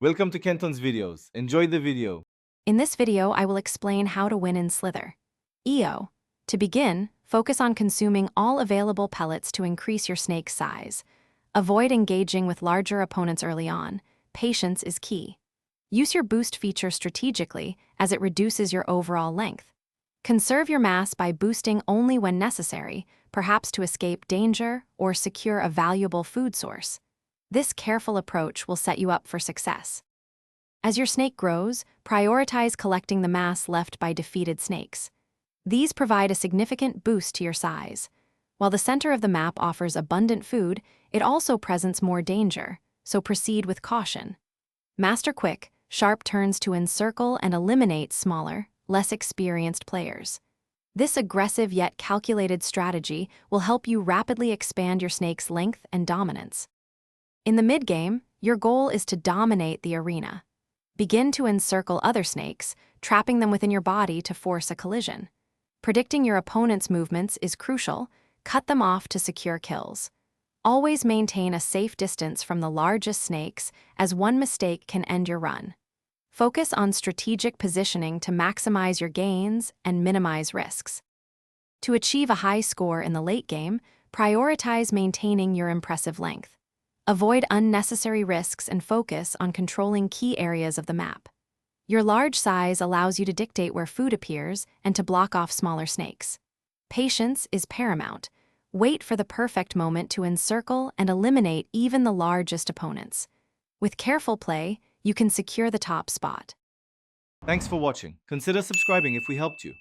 Welcome to Kenton's videos. Enjoy the video. In this video, I will explain how to win in Slither. EO. To begin, focus on consuming all available pellets to increase your snake's size. Avoid engaging with larger opponents early on. Patience is key. Use your boost feature strategically as it reduces your overall length. Conserve your mass by boosting only when necessary, perhaps to escape danger or secure a valuable food source. This careful approach will set you up for success. As your snake grows, prioritize collecting the mass left by defeated snakes. These provide a significant boost to your size. While the center of the map offers abundant food, it also presents more danger, so proceed with caution. Master quick, sharp turns to encircle and eliminate smaller, less experienced players. This aggressive yet calculated strategy will help you rapidly expand your snake's length and dominance. In the mid-game, your goal is to dominate the arena. Begin to encircle other snakes, trapping them within your body to force a collision. Predicting your opponent's movements is crucial. Cut them off to secure kills. Always maintain a safe distance from the largest snakes, as one mistake can end your run. Focus on strategic positioning to maximize your gains and minimize risks. To achieve a high score in the late game, prioritize maintaining your impressive length. Avoid unnecessary risks and focus on controlling key areas of the map. Your large size allows you to dictate where food appears and to block off smaller snakes. Patience is paramount. Wait for the perfect moment to encircle and eliminate even the largest opponents. With careful play, you can secure the top spot. Thanks for watching. Consider subscribing if we helped you.